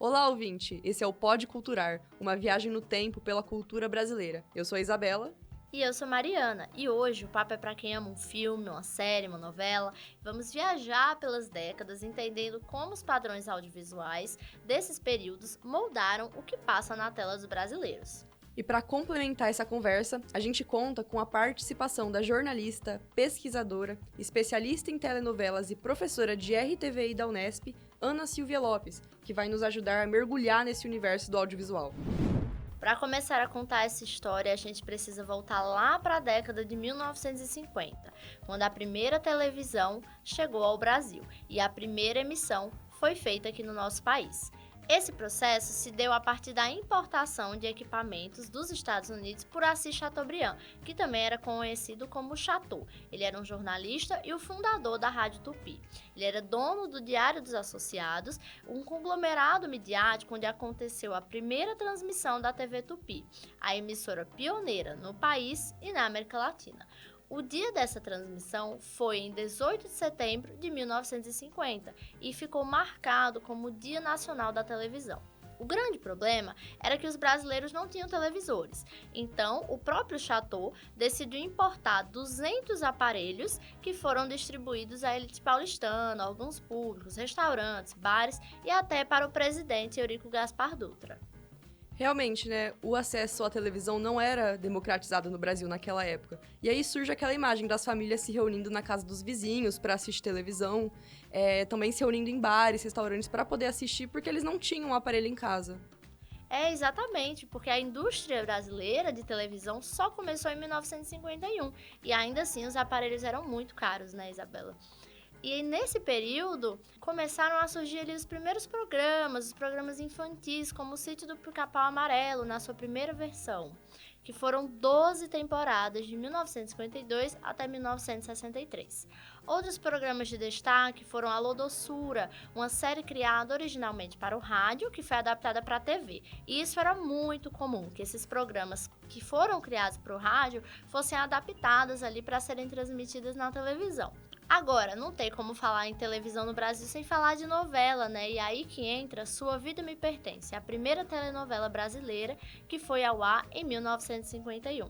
Olá, ouvinte! Esse é o Pode Culturar, uma viagem no tempo pela cultura brasileira. Eu sou a Isabela. E eu sou Mariana, e hoje o papo é para quem ama um filme, uma série, uma novela. Vamos viajar pelas décadas, entendendo como os padrões audiovisuais desses períodos moldaram o que passa na tela dos brasileiros. E para complementar essa conversa, a gente conta com a participação da jornalista, pesquisadora, especialista em telenovelas e professora de RTVI da Unesp, Ana Silvia Lopes, que vai nos ajudar a mergulhar nesse universo do audiovisual. Para começar a contar essa história, a gente precisa voltar lá para a década de 1950, quando a primeira televisão chegou ao Brasil e a primeira emissão foi feita aqui no nosso país. Esse processo se deu a partir da importação de equipamentos dos Estados Unidos por Assis Chateaubriand, que também era conhecido como Chateau. Ele era um jornalista e o fundador da Rádio Tupi. Ele era dono do Diário dos Associados, um conglomerado midiático onde aconteceu a primeira transmissão da TV Tupi, a emissora pioneira no país e na América Latina. O dia dessa transmissão foi em 18 de setembro de 1950 e ficou marcado como o Dia Nacional da Televisão. O grande problema era que os brasileiros não tinham televisores, então o próprio Chateau decidiu importar 200 aparelhos que foram distribuídos à elite paulistana, alguns públicos, restaurantes, bares e até para o presidente Eurico Gaspar Dutra. Realmente, né, o acesso à televisão não era democratizado no Brasil naquela época. E aí surge aquela imagem das famílias se reunindo na casa dos vizinhos para assistir televisão, também se reunindo em bares, restaurantes para poder assistir, porque eles não tinham um aparelho em casa. Exatamente, porque a indústria brasileira de televisão só começou em 1951 e ainda assim os aparelhos eram muito caros, né, Isabela? E nesse período começaram a surgir ali os primeiros programas, os programas infantis, como o Sítio do Pica-Pau Amarelo, na sua primeira versão, que foram 12 temporadas, de 1952 até 1963. Outros programas de destaque foram Alô Doçura, uma série criada originalmente para o rádio, que foi adaptada para a TV. E isso era muito comum, que esses programas que foram criados para o rádio fossem adaptados ali para serem transmitidos na televisão. Agora, não tem como falar em televisão no Brasil sem falar de novela, né? E aí que entra Sua Vida Me Pertence, a primeira telenovela brasileira que foi ao ar em 1951.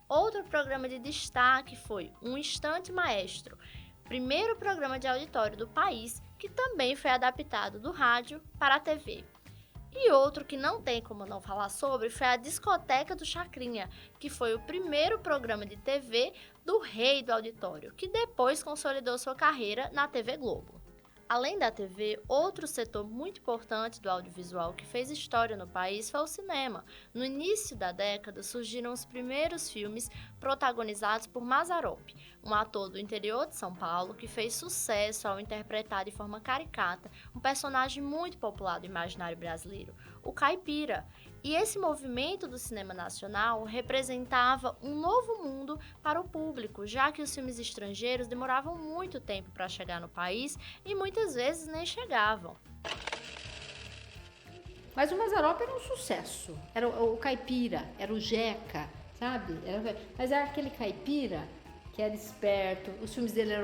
Outro programa de destaque foi Um Instante Maestro, primeiro programa de auditório do país que também foi adaptado do rádio para a TV. E outro que não tem como não falar sobre foi a Discoteca do Chacrinha, que foi o primeiro programa de TV do rei do auditório, que depois consolidou sua carreira na TV Globo. Além da TV, outro setor muito importante do audiovisual que fez história no país foi o cinema. No início da década, surgiram os primeiros filmes protagonizados por Mazzaropi, um ator do interior de São Paulo que fez sucesso ao interpretar de forma caricata um personagem muito popular do imaginário brasileiro, o Caipira. E esse movimento do cinema nacional representava um novo mundo para o público, já que os filmes estrangeiros demoravam muito tempo para chegar no país e muitas vezes nem chegavam. Mas o Mazzaropi era um sucesso, era o caipira, era o Jeca, sabe? Mas era aquele caipira que era esperto, os filmes dele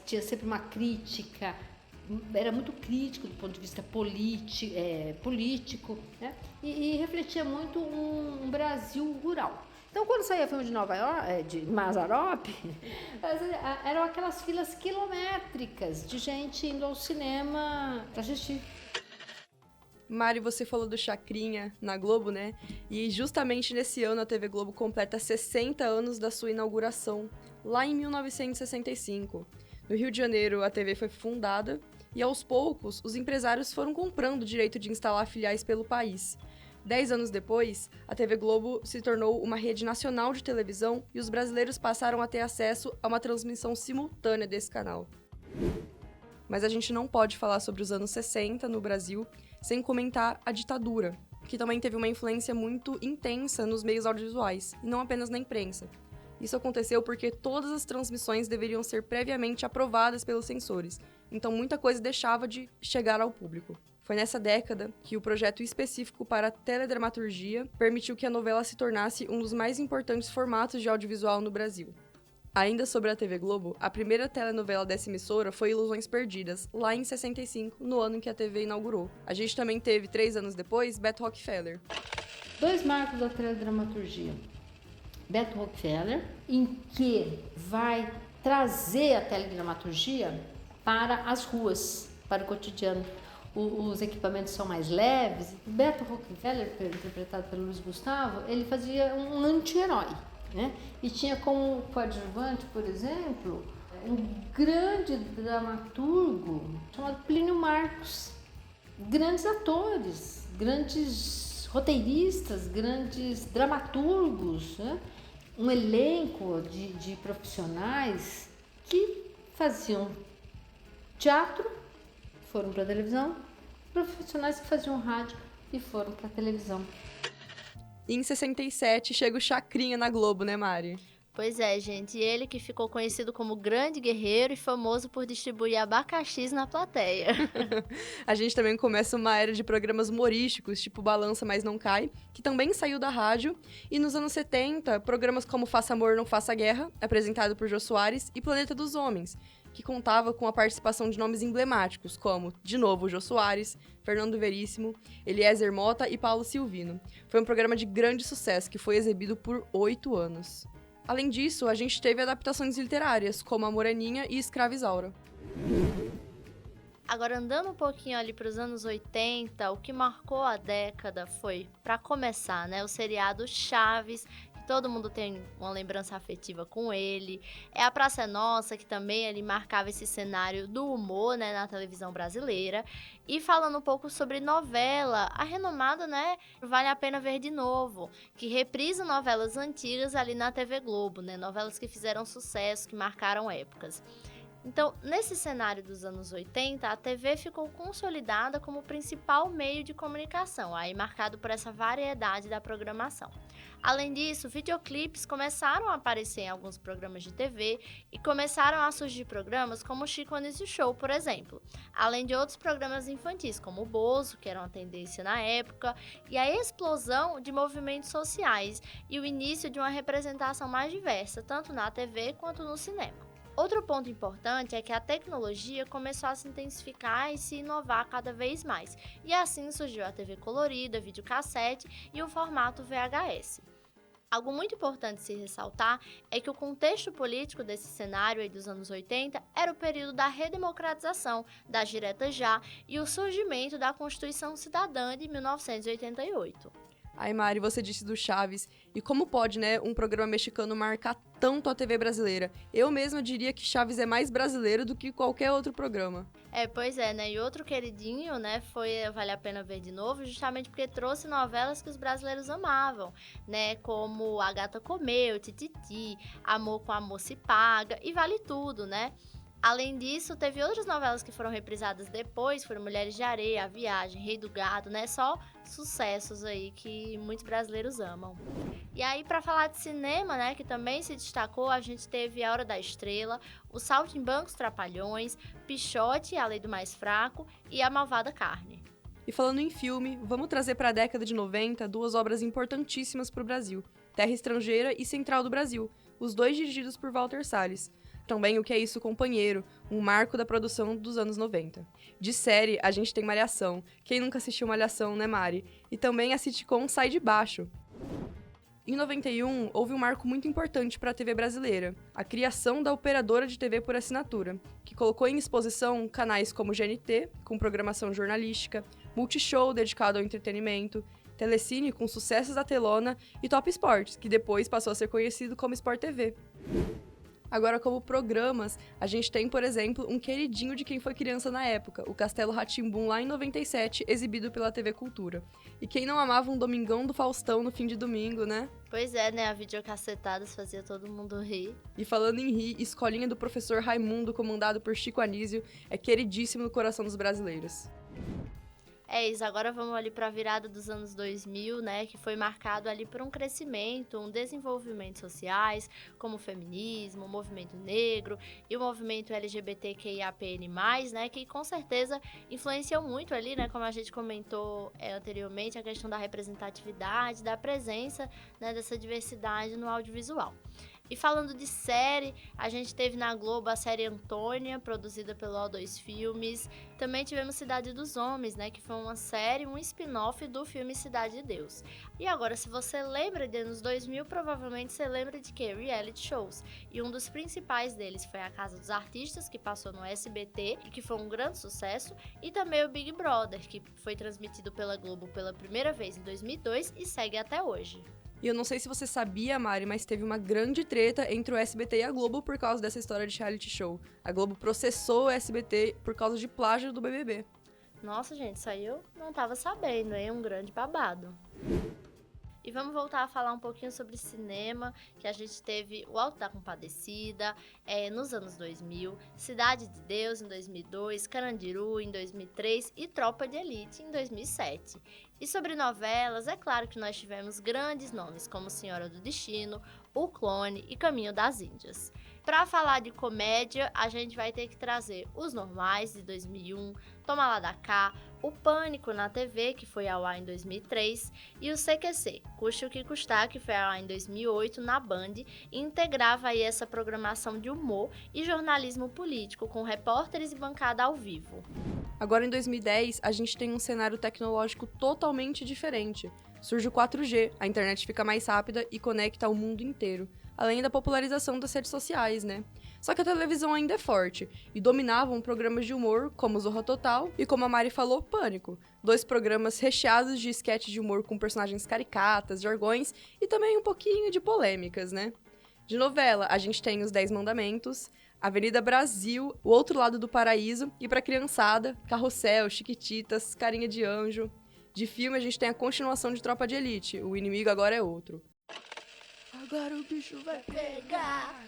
tinha sempre uma crítica, era muito crítico do ponto de vista político, né? E refletia muito um Brasil rural. Então, quando saía filme de Nova York, de Mazzaropi, eram aquelas filas quilométricas de gente indo ao cinema para assistir. Mari, você falou do Chacrinha na Globo, né? E justamente nesse ano a TV Globo completa 60 anos da sua inauguração, lá em 1965. No Rio de Janeiro, a TV foi fundada e, aos poucos, os empresários foram comprando o direito de instalar filiais pelo país. 10 anos depois, a TV Globo se tornou uma rede nacional de televisão e os brasileiros passaram a ter acesso a uma transmissão simultânea desse canal. Mas a gente não pode falar sobre os anos 60 no Brasil sem comentar a ditadura, que também teve uma influência muito intensa nos meios audiovisuais, e não apenas na imprensa. Isso aconteceu porque todas as transmissões deveriam ser previamente aprovadas pelos censores, então muita coisa deixava de chegar ao público. Foi nessa década que o projeto específico para a teledramaturgia permitiu que a novela se tornasse um dos mais importantes formatos de audiovisual no Brasil. Ainda sobre a TV Globo, a primeira telenovela dessa emissora foi Ilusões Perdidas, lá em 65, no ano em que a TV inaugurou. A gente também teve, 3 anos depois, Beto Rockefeller. 2 marcos da teledramaturgia. Beto Rockefeller, em que vai trazer a teledramaturgia para as ruas, para o cotidiano. Os equipamentos são mais leves. Beto Rockefeller, interpretado pelo Luiz Gustavo, ele fazia um anti-herói, né? E tinha como coadjuvante, por exemplo, um grande dramaturgo chamado Plínio Marcos. Grandes atores, grandes roteiristas, grandes dramaturgos, né? Um elenco de profissionais que faziam teatro, foram para a televisão, profissionais que faziam rádio e foram para a televisão. E em 67 chega o Chacrinha na Globo, né, Mari? Pois é, gente, ele que ficou conhecido como grande guerreiro e famoso por distribuir abacaxis na plateia. A gente também começa uma era de programas humorísticos, tipo Balança Mas Não Cai, que também saiu da rádio. E nos anos 70, programas como Faça Amor, Não Faça Guerra, apresentado por Jô Soares, e Planeta dos Homens, que contava com a participação de nomes emblemáticos, como, de novo, Jô Soares, Fernando Veríssimo, Eliezer Mota e Paulo Silvino. Foi um programa de grande sucesso, que foi exibido por 8 anos. Além disso, a gente teve adaptações literárias, como A Moreninha e Escrava Isaura. Agora, andando um pouquinho ali para os anos 80, o que marcou a década foi, para começar, né, o seriado Chaves, que todo mundo tem uma lembrança afetiva com ele. É a Praça é Nossa, que também ele marcava esse cenário do humor, né, na televisão brasileira. E falando um pouco sobre novela, a renomada, né, Vale a Pena Ver de Novo, que reprisa novelas antigas ali na TV Globo, né, novelas que fizeram sucesso, que marcaram épocas. Então, nesse cenário dos anos 80, a TV ficou consolidada como o principal meio de comunicação, aí marcado por essa variedade da programação. Além disso, videoclipes começaram a aparecer em alguns programas de TV e começaram a surgir programas como o Chico Anísio Show, por exemplo, além de outros programas infantis, como o Bozo, que era uma tendência na época, e a explosão de movimentos sociais e o início de uma representação mais diversa, tanto na TV quanto no cinema. Outro ponto importante é que a tecnologia começou a se intensificar e se inovar cada vez mais, e assim surgiu a TV colorida, videocassete e o formato VHS. Algo muito importante se ressaltar é que o contexto político desse cenário aí dos anos 80 era o período da redemocratização, das diretas já e o surgimento da Constituição Cidadã de 1988. Aí, Mari, você disse do Chaves, e como pode, né, um programa mexicano marcar tanto a TV brasileira? Eu mesma diria que Chaves é mais brasileiro do que qualquer outro programa. Pois é, né, e outro queridinho, né, foi Vale a Pena Ver de Novo, justamente porque trouxe novelas que os brasileiros amavam, né, como A Gata Comeu, Tititi, Amor com Amor se Paga e Vale Tudo, né? Além disso, teve outras novelas que foram reprisadas depois, foram Mulheres de Areia, A Viagem, Rei do Gado, né? Só sucessos aí que muitos brasileiros amam. E aí, para falar de cinema, né, que também se destacou, a gente teve A Hora da Estrela, Os Saltimbancos Trapalhões, Pichote, A Lei do Mais Fraco e A Malvada Carne. E falando em filme, vamos trazer para a década de 90 duas obras importantíssimas para o Brasil, Terra Estrangeira e Central do Brasil, os dois dirigidos por Walter Salles. Também O Que É Isso, Companheiro, um marco da produção dos anos 90. De série, a gente tem Malhação. Quem nunca assistiu Malhação, né, Mari? E também a sitcom Sai de Baixo. Em 91, houve um marco muito importante para a TV brasileira, a criação da operadora de TV por assinatura, que colocou em exposição canais como GNT, com programação jornalística, Multishow, dedicado ao entretenimento, Telecine, com sucessos da telona, e Top Sports, que depois passou a ser conhecido como Sport TV. Agora, como programas, a gente tem, por exemplo, um queridinho de quem foi criança na época, o Castelo Rá-Tim-Bum, lá em 97, exibido pela TV Cultura. E quem não amava um Domingão do Faustão no fim de domingo, né? Pois é, né? A videocassetadas fazia todo mundo rir. E falando em rir, Escolinha do Professor Raimundo, comandado por Chico Anísio, é queridíssimo no coração dos brasileiros. É isso, agora vamos ali para a virada dos anos 2000, né, que foi marcado ali por um crescimento, um desenvolvimento sociais, como o feminismo, o movimento negro e o movimento LGBTQIAPN+, né, que com certeza influenciam muito ali, né, como a gente comentou anteriormente, a questão da representatividade, da presença, né, dessa diversidade no audiovisual. E falando de série, a gente teve na Globo a série Antônia, produzida pelo O2 Filmes. Também tivemos Cidade dos Homens, né, que foi uma série, um spin-off do filme Cidade de Deus. E agora, se você lembra de anos 2000, provavelmente você lembra de quê? Reality shows. E um dos principais deles foi A Casa dos Artistas, que passou no SBT e que foi um grande sucesso. E também o Big Brother, que foi transmitido pela Globo pela primeira vez em 2002 e segue até hoje. E eu não sei se você sabia, Mari, mas teve uma grande treta entre o SBT e a Globo por causa dessa história de reality show. A Globo processou o SBT por causa de plágio do BBB. Nossa, gente, isso aí eu não tava sabendo, é um grande babado. E vamos voltar a falar um pouquinho sobre cinema, que a gente teve O Alto da Compadecida nos anos 2000, Cidade de Deus em 2002, Carandiru em 2003 e Tropa de Elite em 2007. E sobre novelas, é claro que nós tivemos grandes nomes como Senhora do Destino, O Clone e Caminho das Índias. Para falar de comédia, a gente vai ter que trazer Os Normais, de 2001, Toma Lá da Cá, O Pânico na TV, que foi ao ar em 2003, e o CQC, Custe o que Custar, que foi ao ar em 2008 na Band, e integrava aí essa programação de humor e jornalismo político, com repórteres e bancada ao vivo. Agora, em 2010, a gente tem um cenário tecnológico totalmente diferente. Surge o 4G, a internet fica mais rápida e conecta ao mundo inteiro, além da popularização das redes sociais, né? Só que a televisão ainda é forte, e dominavam programas de humor como Zorra Total e, como a Mari falou, Pânico. 2 programas recheados de esquetes de humor com personagens caricatas, jargões e também um pouquinho de polêmicas, né? De novela, a gente tem Os 10 Mandamentos, Avenida Brasil, O Outro Lado do Paraíso, e pra criançada, Carrossel, Chiquititas, Carinha de Anjo. De filme, a gente tem a continuação de Tropa de Elite, O Inimigo Agora é Outro. Agora o bicho vai pegar!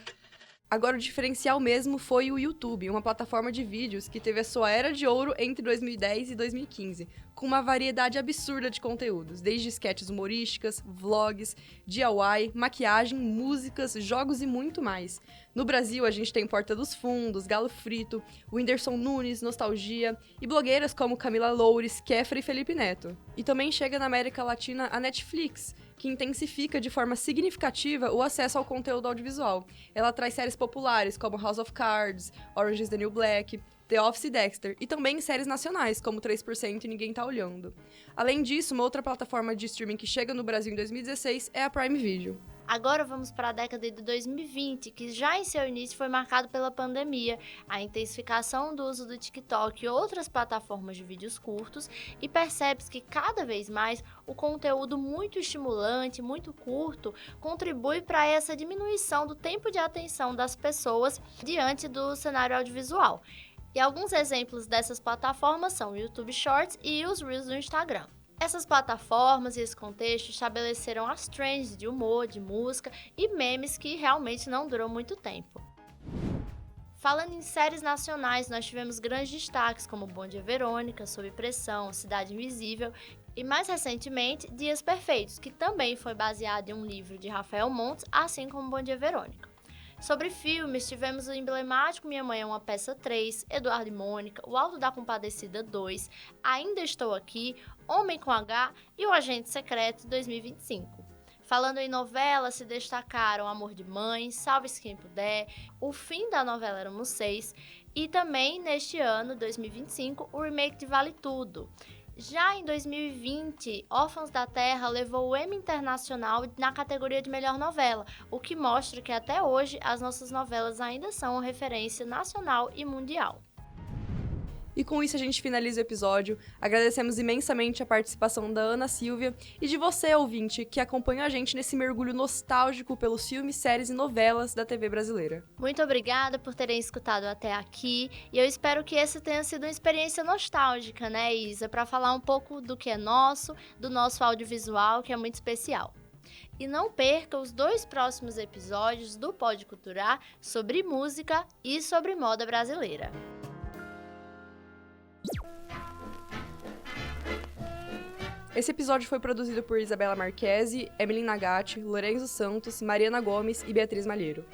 Agora, o diferencial mesmo foi o YouTube, uma plataforma de vídeos que teve a sua era de ouro entre 2010 e 2015, com uma variedade absurda de conteúdos, desde sketches humorísticas, vlogs, DIY, maquiagem, músicas, jogos e muito mais. No Brasil, a gente tem Porta dos Fundos, Galo Frito, Whindersson Nunes, Nostalgia e blogueiras como Camila Loures, Kéfera e Felipe Neto. E também chega na América Latina a Netflix, que intensifica de forma significativa o acesso ao conteúdo audiovisual. Ela traz séries populares como House of Cards, Orange is the New Black, The Office e Dexter, e também séries nacionais, como 3% e Ninguém Tá Olhando. Além disso, uma outra plataforma de streaming que chega no Brasil em 2016 é a Prime Video. Agora vamos para a década de 2020, que já em seu início foi marcado pela pandemia, a intensificação do uso do TikTok e outras plataformas de vídeos curtos, e percebe-se que cada vez mais o conteúdo muito estimulante, muito curto, contribui para essa diminuição do tempo de atenção das pessoas diante do cenário audiovisual. E alguns exemplos dessas plataformas são o YouTube Shorts e os Reels do Instagram. Essas plataformas e esse contexto estabeleceram as trends de humor, de música e memes que realmente não duram muito tempo. Falando em séries nacionais, nós tivemos grandes destaques como Bom Dia Verônica, Sob Pressão, Cidade Invisível e, mais recentemente, Dias Perfeitos, que também foi baseado em um livro de Rafael Montes, assim como Bom Dia Verônica. Sobre filmes, tivemos o emblemático Minha Mãe é uma Peça 3, Eduardo e Mônica, O Alto da Compadecida 2, Ainda Estou Aqui, Homem com H e O Agente Secreto 2025. Falando em novelas, se destacaram Amor de Mãe, Salve-se Quem Puder, O Fim da Novela Éramos 6 e também, neste ano, 2025, o remake de Vale Tudo. Já em 2020, Órfãos da Terra levou o Emmy Internacional na categoria de melhor novela, o que mostra que até hoje as nossas novelas ainda são uma referência nacional e mundial. E com isso a gente finaliza o episódio. Agradecemos imensamente a participação da Ana Silvia e de você, ouvinte, que acompanha a gente nesse mergulho nostálgico pelos filmes, séries e novelas da TV brasileira. Muito obrigada por terem escutado até aqui e eu espero que essa tenha sido uma experiência nostálgica, né, Isa? Para falar um pouco do que é nosso, do nosso audiovisual, que é muito especial. E não perca os 2 próximos episódios do Pode Culturar sobre música e sobre moda brasileira. Esse episódio foi produzido por Isabela Marquesi, Emily Nagati, Lorenzo Santos, Mariana Gomes e Beatriz Malheiro.